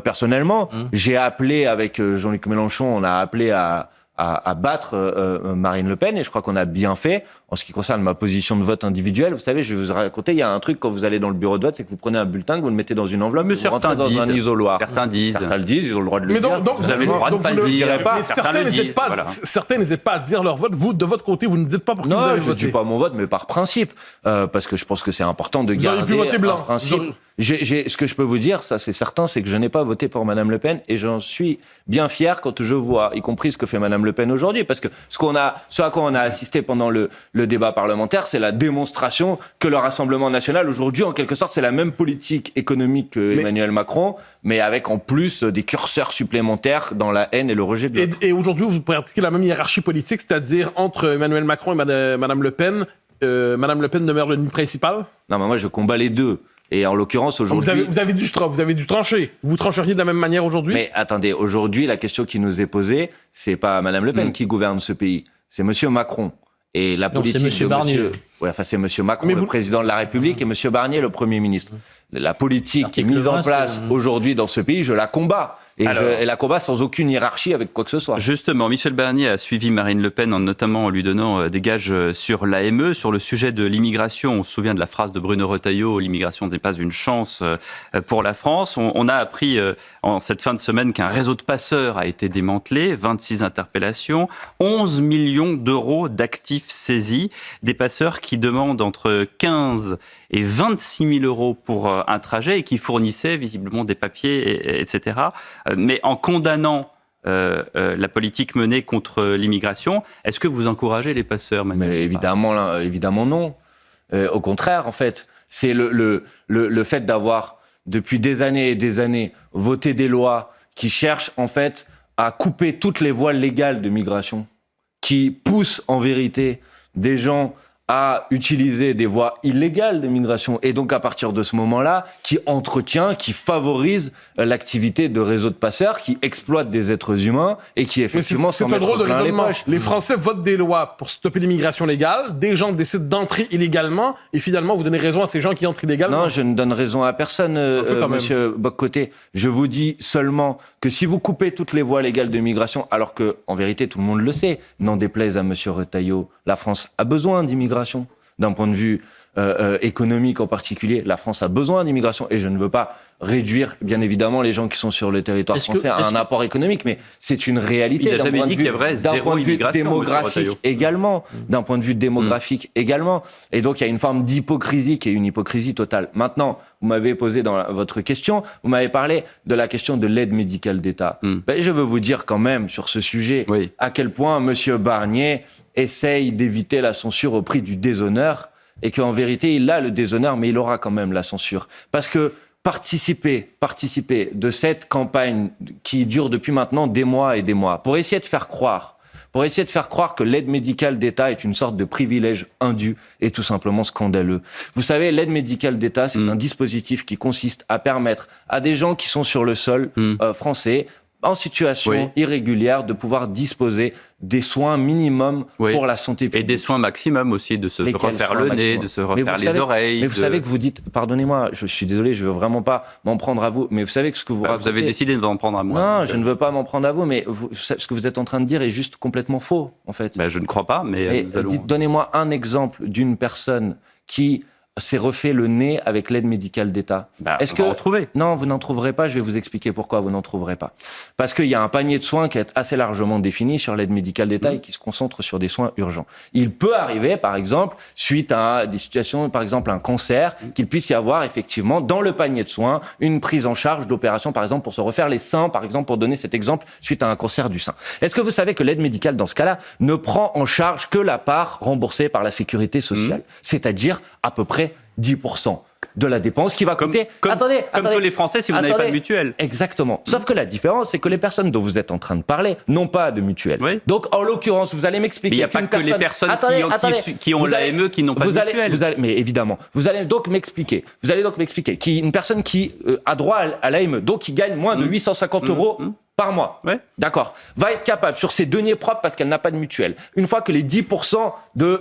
Personnellement, j'ai appelé avec Jean-Luc Mélenchon, on a appelé à battre Marine Le Pen, et je crois qu'on a bien fait. En ce qui concerne ma position de vote individuelle, vous savez, je vais vous raconter, il y a un truc quand vous allez dans le bureau de vote, c'est que vous prenez un bulletin, que vous le mettez dans une enveloppe, vous rentrez dans un isoloir. Certains disent. Certains le disent, ils ont le droit de le dire. Donc, vous avez le droit de ne pas le dire. Mais certains n'hésitent pas à dire leur vote. Vous, de votre côté, vous ne dites pas pour qui vous avez voté. Non, je ne dis pas mon vote, mais par principe. Parce que je pense que c'est important de garder un principe. Ce que je peux vous dire, ça c'est certain, c'est que je n'ai pas voté pour Madame Le Pen, et j'en suis bien fier quand je vois, y compris ce que fait Madame Le Pen aujourd'hui, parce que ce à quoi on a assisté pendant le débat parlementaire, c'est la démonstration que le Rassemblement national aujourd'hui, en quelque sorte, c'est la même politique économique que Emmanuel Macron, mais avec en plus des curseurs supplémentaires dans la haine et le rejet de l'autre. Et aujourd'hui, vous pratiquez la même hiérarchie politique, c'est-à-dire entre Emmanuel Macron et Madame Le Pen, Mme Le Pen demeure l'ennemi principal? Non, mais moi, je combats les deux. Et en l'occurrence, aujourd'hui... Vous avez dû trancher. Vous trancheriez de la même manière aujourd'hui? Mais attendez, aujourd'hui, la question qui nous est posée, c'est pas Mme Le Pen qui gouverne ce pays, c'est M. Macron. Et la politique c'est M. Barnier. C'est M. Macron, le président de la République, et M. Barnier, le Premier ministre. La politique qui est mise en place aujourd'hui dans ce pays, je la combats. Et la combat sans aucune hiérarchie avec quoi que ce soit. Justement, Michel Barnier a suivi Marine Le Pen, notamment en lui donnant des gages sur l'AME. Sur le sujet de l'immigration, on se souvient de la phrase de Bruno Retailleau, l'immigration n'est pas une chance pour la France. On a appris en cette fin de semaine qu'un réseau de passeurs a été démantelé, 26 interpellations, 11 millions d'euros d'actifs saisis, des passeurs qui demandent entre 15 et 26 000 euros pour un trajet et qui fournissaient visiblement des papiers, etc. Mais en condamnant la politique menée contre l'immigration, est-ce que vous encouragez les passeurs, Manuel? Mais évidemment non. Au contraire, en fait, c'est le fait d'avoir, depuis des années et des années, voté des lois qui cherchent, en fait, à couper toutes les voies légales de migration, qui poussent, en vérité, des gens à utiliser des voies illégales de migration, et donc à partir de ce moment-là, qui entretient, qui favorise l'activité de réseaux de passeurs, qui exploitent des êtres humains et qui effectivement s'en mettent plein les poches. Les Français votent des lois pour stopper l'immigration légale, des gens décident d'entrer illégalement, et finalement vous donnez raison à ces gens qui entrent illégalement. Non, je ne donne raison à personne, monsieur Boccoté. Je vous dis seulement que si vous coupez toutes les voies légales de migration, alors que, en vérité, tout le monde le sait, n'en déplaise à monsieur Retailleau, la France a besoin d'immigration. D'un point de vue économique en particulier, la France a besoin d'immigration, et je ne veux pas réduire, bien évidemment, les gens qui sont sur le territoire français à un apport économique, mais c'est une réalité. Il n'a jamais dit qu'il y avait zéro immigration, démographique également, d'un point de vue démographique également. Et donc, il y a une forme d'hypocrisie qui est une hypocrisie totale. Maintenant, vous m'avez posé dans votre question, vous m'avez parlé de la question de l'aide médicale d'État. Ben, je veux vous dire quand même, sur ce sujet, à quel point M. Barnier essaye d'éviter la censure au prix du déshonneur, et qu'en vérité, il a le déshonneur, mais il aura quand même la censure. Parce que participer de cette campagne qui dure depuis maintenant des mois et des mois, pour essayer de faire croire que l'aide médicale d'État est une sorte de privilège indu et tout simplement scandaleux. Vous savez, l'aide médicale d'État, c'est un dispositif qui consiste à permettre à des gens qui sont sur le sol français, en situation irrégulière, de pouvoir disposer des soins minimums pour la santé publique. Et des soins maximum aussi, de se refaire le nez, de se refaire les oreilles. Mais vous savez que vous dites, pardonnez-moi, je suis désolé, je veux vraiment pas m'en prendre à vous, mais vous savez que ce que vous racontez... Vous avez décidé de m'en prendre à moi. Non, je ne veux pas m'en prendre à vous, mais ce que vous êtes en train de dire est juste complètement faux, en fait. Je ne crois pas, mais nous allons... Donnez-moi un exemple d'une personne qui s'est refait le nez avec l'aide médicale d'État. Est-ce que vous en trouvez? Non, vous n'en trouverez pas. Je vais vous expliquer pourquoi vous n'en trouverez pas. Parce qu'il y a un panier de soins qui est assez largement défini sur l'aide médicale d'État et qui se concentre sur des soins urgents. Il peut arriver, par exemple, suite à des situations, par exemple un cancer, qu'il puisse y avoir effectivement dans le panier de soins une prise en charge d'opération, par exemple pour se refaire les seins, par exemple pour donner cet exemple, suite à un cancer du sein. Est-ce que vous savez que l'aide médicale dans ce cas-là ne prend en charge que la part remboursée par la sécurité sociale, c'est-à-dire à peu près 10% de la dépense qui va coûter... Comme tous les Français si vous n'avez pas de mutuelle. Exactement. Sauf que la différence, c'est que les personnes dont vous êtes en train de parler n'ont pas de mutuelle. Donc, en l'occurrence, vous allez m'expliquer... Mais il n'y a pas que les personnes qui ont l'AME qui n'ont pas de mutuelle. Mais évidemment. Vous allez donc m'expliquer. Une personne qui a droit à l'AME, donc qui gagne moins de 850 euros par mois. D'accord. Va être capable, sur ses deniers propres, parce qu'elle n'a pas de mutuelle, une fois que les 10%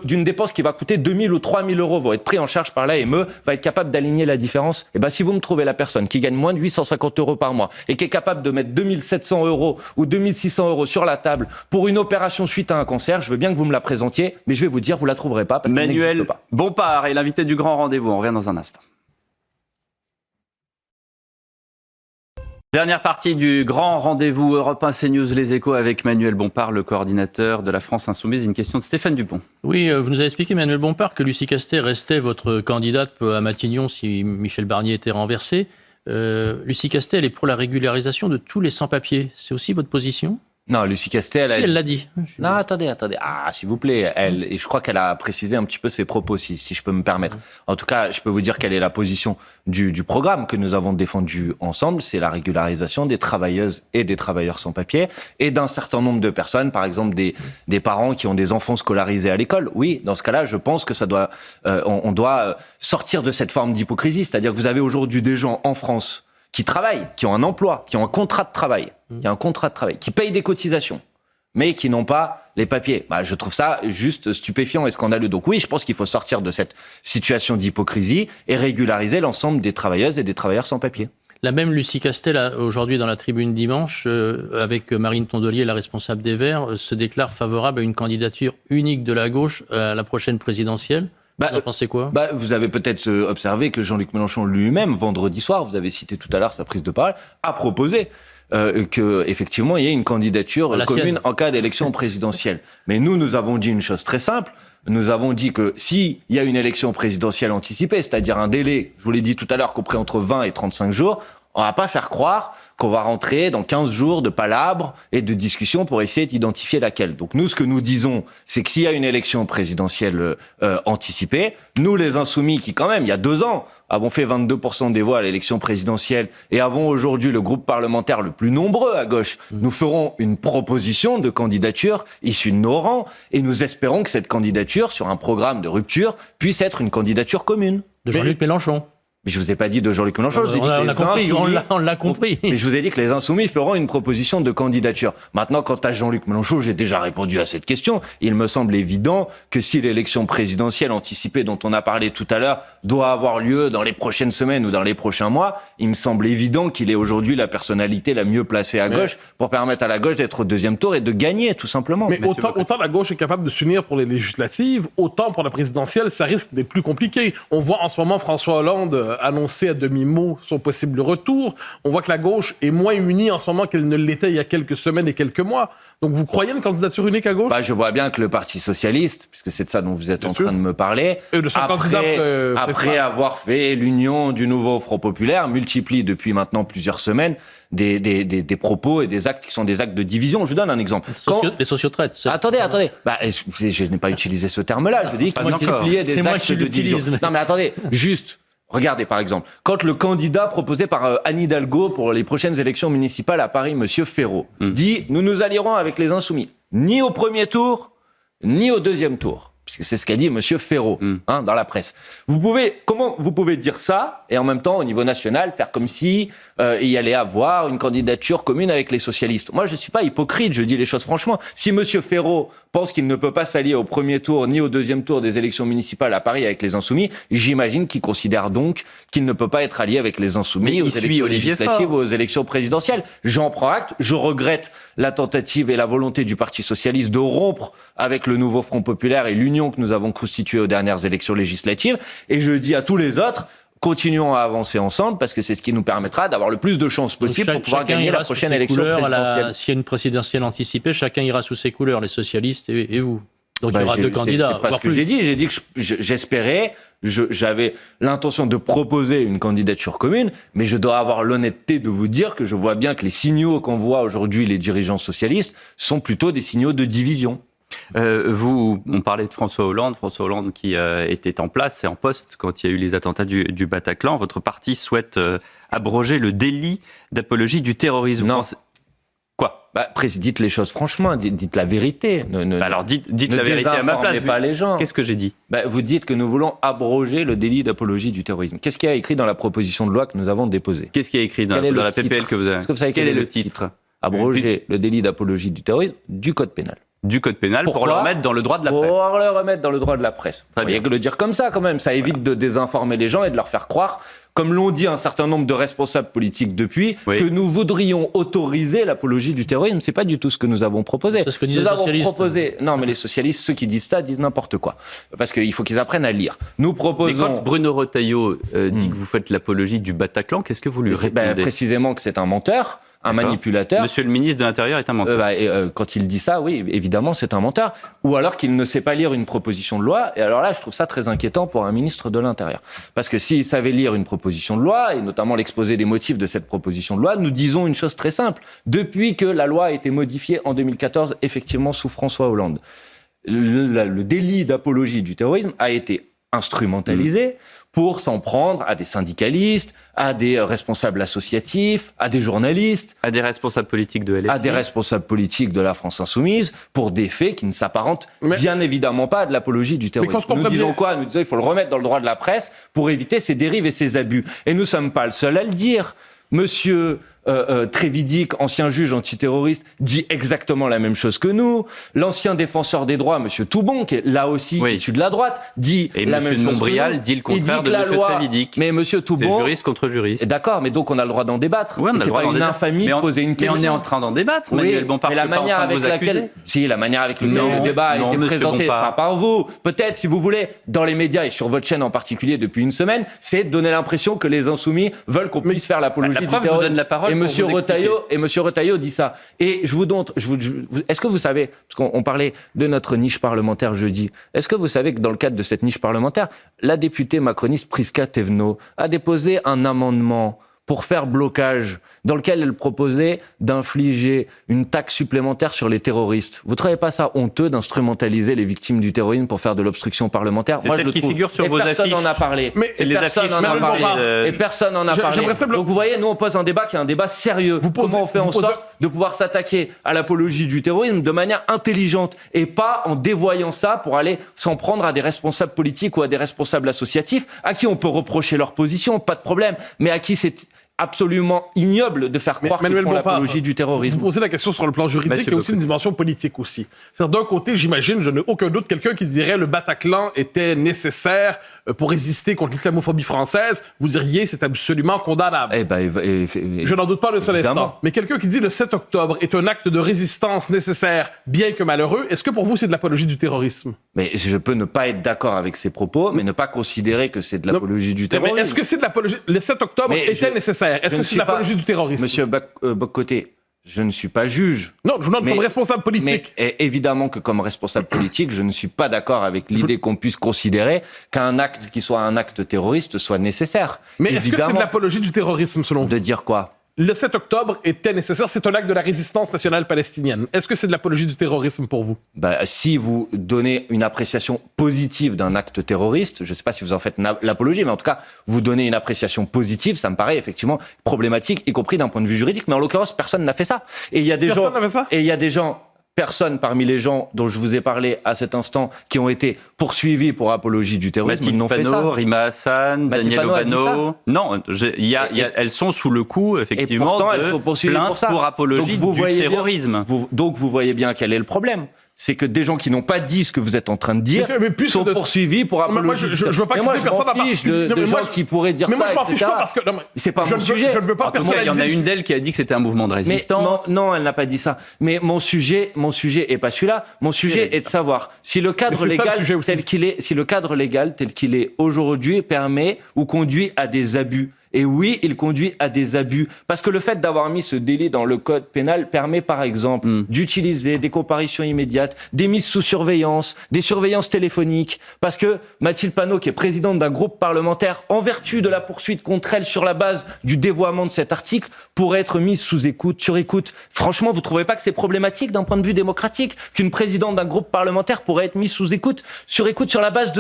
d'une dépense qui va coûter 2 000 ou 3 000 euros vont être pris en charge par l'AME, va être capable d'aligner la différence. Et bien, si vous me trouvez la personne qui gagne moins de 850 euros par mois et qui est capable de mettre 2 700 euros ou 2 600 euros sur la table pour une opération suite à un cancer, je veux bien que vous me la présentiez, mais je vais vous dire, vous la trouverez pas parce qu'elle n'existe pas. Manuel Bompard est l'invité du Grand Rendez-vous. On revient dans un instant. Dernière partie du Grand Rendez-vous Europe 1 CNews Les Échos avec Manuel Bompard, le coordinateur de la France Insoumise. Une question de Stéphane Dupont. Oui, vous nous avez expliqué, Manuel Bompard, que Lucie Castet restait votre candidate à Matignon si Michel Barnier était renversé. Lucie Castet, elle est pour la régularisation de tous les sans-papiers. C'est aussi votre position ? Non, Lucie Castet, si, elle l'a dit. Non, attendez. Ah, s'il vous plaît. Et je crois qu'elle a précisé un petit peu ses propos, si je peux me permettre. En tout cas, je peux vous dire quelle est la position du programme que nous avons défendu ensemble. C'est la régularisation des travailleuses et des travailleurs sans papier et d'un certain nombre de personnes, par exemple des parents qui ont des enfants scolarisés à l'école. Oui, dans ce cas-là, je pense que on doit sortir de cette forme d'hypocrisie. C'est-à-dire que vous avez aujourd'hui des gens en France qui travaillent, qui ont un emploi, qui ont un contrat de travail, qui payent des cotisations, mais qui n'ont pas les papiers. Je trouve ça juste stupéfiant et scandaleux. Donc oui, je pense qu'il faut sortir de cette situation d'hypocrisie et régulariser l'ensemble des travailleuses et des travailleurs sans papiers. La même Lucie Castet, aujourd'hui dans la Tribune dimanche, avec Marine Tondelier, la responsable des Verts, se déclare favorable à une candidature unique de la gauche à la prochaine présidentielle. Vous en pensez quoi ? Vous avez peut-être observé que Jean-Luc Mélenchon lui-même, vendredi soir, vous avez cité tout à l'heure sa prise de parole, a proposé qu'effectivement il y ait une candidature commune en cas d'élection présidentielle. Mais nous avons dit une chose très simple. Nous avons dit que s'il y a une élection présidentielle anticipée, c'est-à-dire un délai, je vous l'ai dit tout à l'heure, compris entre 20 et 35 jours, on va pas faire croire qu'on va rentrer dans 15 jours de palabres et de discussions pour essayer d'identifier laquelle. Donc nous, ce que nous disons, c'est que s'il y a une élection présidentielle anticipée, nous les Insoumis qui quand même, il y a 2 ans, avons fait 22% des voix à l'élection présidentielle et avons aujourd'hui le groupe parlementaire le plus nombreux à gauche, nous ferons une proposition de candidature issue de nos rangs et nous espérons que cette candidature, sur un programme de rupture, puisse être une candidature commune. De Jean-Luc Mélenchon. Mais je vous ai pas dit de Jean-Luc Mélenchon, je vous ai dit que les Insoumis... On l'a compris. Mais je vous ai dit que les Insoumis feront une proposition de candidature. Maintenant, quant à Jean-Luc Mélenchon, j'ai déjà répondu à cette question. Il me semble évident que si l'élection présidentielle anticipée dont on a parlé tout à l'heure doit avoir lieu dans les prochaines semaines ou dans les prochains mois, il me semble évident qu'il est aujourd'hui la personnalité la mieux placée à gauche pour permettre à la gauche d'être au 2e tour et de gagner, tout simplement. Mais autant la gauche est capable de s'unir pour les législatives, autant pour la présidentielle, ça risque d'être plus compliqué. On voit en ce moment François Hollande annoncer à demi-mot son possible retour. On voit que la gauche est moins unie en ce moment qu'elle ne l'était il y a quelques semaines et quelques mois. Donc vous croyez une candidature unique à gauche ? Je vois bien que le Parti socialiste, puisque c'est de ça dont vous êtes en train de me parler, après avoir fait l'union du nouveau Front populaire, multiplie depuis maintenant plusieurs semaines des propos et des actes qui sont des actes de division. Je vous donne un exemple. Les sociotraites. Attendez. Je n'ai pas utilisé ce terme-là. Je dis qu'il multipliait des actes de division. Non mais attendez, juste... Regardez, par exemple, quand le candidat proposé par Anne Hidalgo pour les prochaines élections municipales à Paris, Monsieur Ferraud, dit « Nous nous allierons avec les Insoumis, ni au premier tour, ni au 2e tour ». Puisque c'est ce qu'a dit Monsieur Ferraud dans la presse. Comment vous pouvez dire ça et en même temps, au niveau national, faire comme si il y allait avoir une candidature commune avec les socialistes ? Moi, je ne suis pas hypocrite, je dis les choses franchement. Si Monsieur Ferraud pense qu'il ne peut pas s'allier au premier tour ni au 2e tour des élections municipales à Paris avec les Insoumis, j'imagine qu'il considère donc qu'il ne peut pas être allié avec les Insoumis aux élections législatives ou aux élections présidentielles. J'en prends acte, je regrette la tentative et la volonté du Parti socialiste de rompre avec le nouveau Front populaire et l'union que nous avons constituée aux dernières élections législatives. Et je dis à tous les autres, continuons à avancer ensemble parce que c'est ce qui nous permettra d'avoir le plus de chances possible pour pouvoir gagner la prochaine élection présidentielle. S'il y a une présidentielle anticipée, chacun ira sous ses couleurs, les socialistes et vous. Donc il y aura 2 candidats. C'est pas ce que j'ai dit. J'ai dit que j'espérais, j'avais l'intention de proposer une candidature commune, mais je dois avoir l'honnêteté de vous dire que je vois bien que les signaux qu'envoient aujourd'hui les dirigeants socialistes sont plutôt des signaux de division. On parlait de François Hollande qui était en place et en poste quand il y a eu les attentats du Bataclan. Votre parti souhaite abroger le délit d'apologie du terrorisme. Non. Quoi ? Dites les choses franchement, dites la vérité. Alors dites la vérité à ma place. Pas les gens. Qu'est-ce que j'ai dit ? Vous dites que nous voulons abroger le délit d'apologie du terrorisme. Qu'est-ce qu'il y a écrit dans la proposition de loi que nous avons déposée ? Qu'est-ce qui est écrit dans la PPL que vous avez ? Quel est le titre ? Abroger le délit d'apologie du terrorisme du Code pénal. Du Code pénal. Pourquoi ? Pour le remettre dans le droit de la presse. Pour le remettre dans le droit de la presse. Il n'y a que le dire comme ça quand même. Ça évite de désinformer les gens et de leur faire croire, comme l'ont dit un certain nombre de responsables politiques depuis, que nous voudrions autoriser l'apologie du terrorisme. C'est pas du tout ce que nous avons proposé. C'est ce que disent les socialistes. Non, mais les socialistes, ceux qui disent ça, disent n'importe quoi. Parce qu'il faut qu'ils apprennent à lire. Nous proposons... Mais quand Bruno Retailleau dit que vous faites l'apologie du Bataclan, qu'est-ce que vous lui répondez ? Précisément que c'est un menteur. un manipulateur. Monsieur le ministre de l'Intérieur est un menteur. Quand il dit ça, oui, évidemment, c'est un menteur. Ou alors qu'il ne sait pas lire une proposition de loi. Et alors là, je trouve ça très inquiétant pour un ministre de l'Intérieur. Parce que s'il savait lire une proposition de loi, et notamment l'exposé des motifs de cette proposition de loi, nous disons une chose très simple. Depuis que la loi a été modifiée en 2014, effectivement, sous François Hollande, le délit d'apologie du terrorisme a été instrumentalisé pour s'en prendre à des syndicalistes, à des responsables associatifs, à des journalistes, à des responsables politiques de LFI, à des responsables politiques de la France Insoumise, pour des faits qui ne s'apparentent bien évidemment pas à de l'apologie du terrorisme. Nous disons quoi ? Nous disons qu'il faut le remettre dans le droit de la presse pour éviter ces dérives et ces abus. Et nous ne sommes pas le seul à le dire. Monsieur Trévidic, ancien juge antiterroriste, dit exactement la même chose que nous. L'ancien défenseur des droits, monsieur Toubon, qui est là aussi issu de la droite, dit la même chose que nous. Et monsieur Montbrial dit le contraire de monsieur Trévidic. Mais monsieur Toubon... C'est juriste contre juriste. D'accord, mais donc on a le droit d'en débattre. Oui, on a le droit d'en débattre. C'est pas une infamie de poser une question. Mais on est en train d'en débattre, Manuel Bompard. Mais la manière avec laquelle... Si, la manière avec laquelle le débat a été présenté, pas par vous, peut-être, si vous voulez, dans les médias et sur votre chaîne en particulier depuis une semaine, c'est de donner l'impression que les insoumis veulent qu'on puisse faire l'apologie du terrorisme. Je vous donne la parole. Et monsieur Retailleau dit ça. Et est-ce que vous savez, parce qu'on parlait de notre niche parlementaire jeudi, est-ce que vous savez que dans le cadre de cette niche parlementaire, la députée macroniste Prisca Thévenot a déposé un amendement pour faire blocage, dans lequel elle proposait d'infliger une taxe supplémentaire sur les terroristes. Vous ne trouvez pas ça honteux d'instrumentaliser les victimes du terrorisme pour faire de l'obstruction parlementaire ? C'est celle qui figure sur vos affiches. Personne n'en a parlé. C'est les affiches. Et personne n'en a parlé. Donc vous voyez, nous on pose un débat qui est un débat sérieux. Comment on fait en sorte de pouvoir s'attaquer à l'apologie du terrorisme de manière intelligente et pas en dévoyant ça pour aller s'en prendre à des responsables politiques ou à des responsables associatifs à qui on peut reprocher leur position, pas de problème, mais à qui c'est absolument ignoble de faire croire qu'ils font l'apologie du terrorisme. Vous posez la question sur le plan juridique, il y a aussi une dimension politique aussi. C'est-à-dire, d'un côté, j'imagine, je n'ai aucun doute, quelqu'un qui dirait le Bataclan était nécessaire pour résister contre l'islamophobie française, vous diriez c'est absolument condamnable. Je n'en doute pas le seul instant. Mais quelqu'un qui dit le 7 octobre est un acte de résistance nécessaire, bien que malheureux, est-ce que pour vous c'est de l'apologie du terrorisme ? Mais je peux ne pas être d'accord avec ces propos, mais ne pas considérer que c'est de l'apologie du terrorisme. Mais est-ce que c'est de l'apologie... Le 7 octobre était nécessaire. Est-ce que c'est l'apologie du terrorisme ? Monsieur Boccoté, je ne suis pas juge. Non, je vous demande comme responsable politique. Mais évidemment que comme responsable politique, je ne suis pas d'accord avec l'idée qu'on puisse considérer qu'un acte qui soit un acte terroriste soit nécessaire. Mais est-ce que c'est de l'apologie du terrorisme selon vous ? De dire quoi ? Le 7 octobre était nécessaire, c'est un acte de la résistance nationale palestinienne. Est-ce que c'est de l'apologie du terrorisme pour vous ? Si vous donnez une appréciation positive d'un acte terroriste, je ne sais pas si vous en faites l'apologie, mais en tout cas, vous donnez une appréciation positive, ça me paraît effectivement problématique, y compris d'un point de vue juridique. Mais en l'occurrence, personne n'a fait ça. Et il y a des gens... Personne parmi les gens dont je vous ai parlé à cet instant qui ont été poursuivis pour apologie du terrorisme, ils n'ont fait ça. Rima Hassan, Daniel Obano. Non, elles sont sous le coup, effectivement, de plaintes pour apologie du terrorisme. Donc vous voyez bien quel est le problème. C'est que des gens qui n'ont pas dit ce que vous êtes en train de dire sont poursuivis pour apologie. Je veux pas accuser personne à particulier. de gens qui pourraient dire ça, mais moi, je m'en fiche pas parce que... C'est pas mon sujet. Je ne veux pas personnaliser. Il y en a une d'elles qui a dit que c'était un mouvement de résistance. Non, elle n'a pas dit ça. Mais mon sujet est pas celui-là. Mon sujet est de savoir si le cadre légal tel qu'il est aujourd'hui permet ou conduit à des abus. Et oui, il conduit à des abus. Parce que le fait d'avoir mis ce délit dans le code pénal permet, par exemple, d'utiliser des comparutions immédiates, des mises sous surveillance, des surveillances téléphoniques. Parce que Mathilde Panot, qui est présidente d'un groupe parlementaire, en vertu de la poursuite contre elle sur la base du dévoiement de cet article, pourrait être mise sous écoute, sur écoute. Franchement, vous trouvez pas que c'est problématique d'un point de vue démocratique qu'une présidente d'un groupe parlementaire pourrait être mise sous écoute, sur la base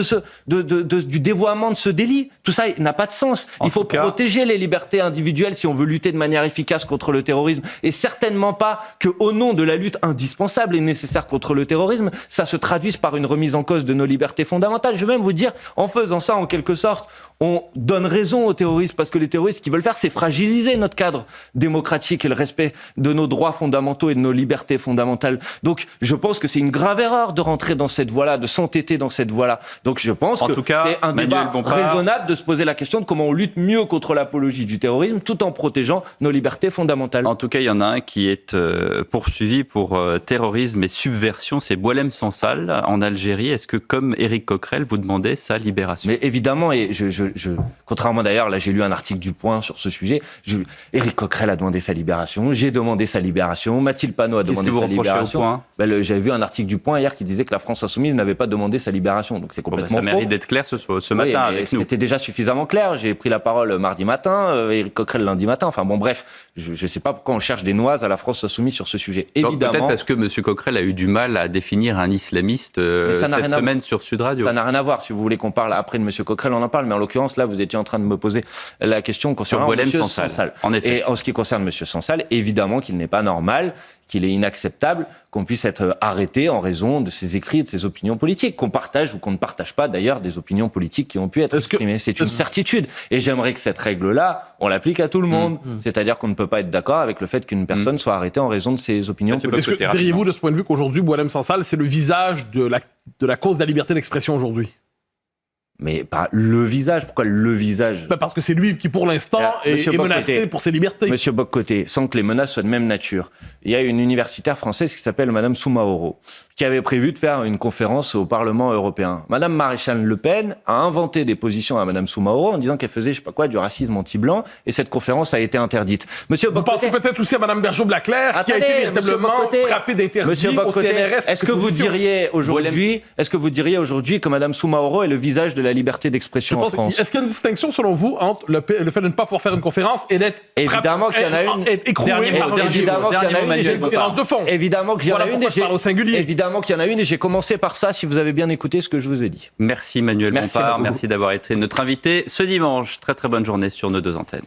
du dévoiement de ce délit? Tout ça n'a pas de sens. Il faut protéger les libertés individuelles si on veut lutter de manière efficace contre le terrorisme, et certainement pas qu'au nom de la lutte indispensable et nécessaire contre le terrorisme, ça se traduise par une remise en cause de nos libertés fondamentales. Je vais même vous dire, en faisant ça, en quelque sorte, on donne raison aux terroristes, parce que les terroristes, ce qu'ils veulent faire, c'est fragiliser notre cadre démocratique et le respect de nos droits fondamentaux et de nos libertés fondamentales. Donc, je pense que c'est une grave erreur de rentrer dans cette voie-là, de s'entêter dans cette voie-là. Donc, je pense que c'est un débat raisonnable de se poser la question de comment on lutte mieux contre contre l'apologie du terrorisme tout en protégeant nos libertés fondamentales. En tout cas, il y en a un qui est poursuivi pour terrorisme et subversion, c'est Boualem Sansal en Algérie. Est-ce que, comme Éric Coquerel, vous demandez sa libération ? Mais évidemment, et contrairement d'ailleurs, là j'ai lu un article du Point sur ce sujet, Éric Coquerel a demandé sa libération, j'ai demandé sa libération, Mathilde Panot a demandé sa libération. J'avais vu un article du Point hier qui disait que la France Insoumise n'avait pas demandé sa libération, donc c'est complètement faux. Ça mérite d'être clair ce matin avec nous. C'était déjà suffisamment clair, j'ai pris la parole mardi matin, Éric Coquerel lundi matin, enfin bon bref, je ne sais pas pourquoi on cherche des noises à la France Insoumise sur ce sujet. Évidemment, peut-être parce que M. Coquerel a eu du mal à définir un islamiste cette semaine sur Sud Radio. Ça n'a rien à voir, si vous voulez qu'on parle après de M. Coquerel, on en parle, mais en l'occurrence là vous étiez en train de me poser la question concernant M. Sansal. En effet. Et en ce qui concerne M. Sansal, évidemment qu'il n'est pas normal, qu'il est inacceptable qu'on puisse être arrêté en raison de ses écrits et de ses opinions politiques, qu'on partage ou qu'on ne partage pas d'ailleurs des opinions politiques qui ont pu être exprimées. C'est une certitude. Et j'aimerais que cette règle-là, on l'applique à tout le monde. C'est-à-dire qu'on ne peut pas être d'accord avec le fait qu'une personne soit arrêtée en raison de ses opinions politiques. Est-ce que diriez-vous de ce point de vue qu'aujourd'hui, Boualem Sansal, c'est le visage de la cause de la liberté d'expression aujourd'hui ? Mais pas le visage. Pourquoi le visage ? Parce que c'est lui qui, pour l'instant, est menacé pour ses libertés. Monsieur Boccoté, sans que les menaces soient de même nature, il y a une universitaire française qui s'appelle Madame Soumaoro, qui avait prévu de faire une conférence au Parlement européen. Madame Maréchal Le Pen a inventé des positions à Madame Soumaoro en disant qu'elle faisait, je sais pas quoi, du racisme anti-blanc, et cette conférence a été interdite. Monsieur Vous pensez peut-être aussi à Madame Bergeau-Blaclair, qui a été véritablement frappée d'interdit au CNRS. Est-ce que vous diriez aujourd'hui que Madame Soumaoro est le visage de la liberté d'expression en France ? Est-ce qu'il y a une distinction, selon vous, entre le fait de ne pas pouvoir faire une conférence et d'être évidemment qu'il y en a une. Écroué par le régime. Évidemment qu'il y en a une. J'ai une différence de fond. Évidemment qu'il y en a une. Je parle au singulier. Évidemment qu'il y en a une, et j'ai commencé par ça, si vous avez bien écouté ce que je vous ai dit. Merci Manuel Bompard, merci d'avoir été notre invité ce dimanche. Très très bonne journée sur nos deux antennes.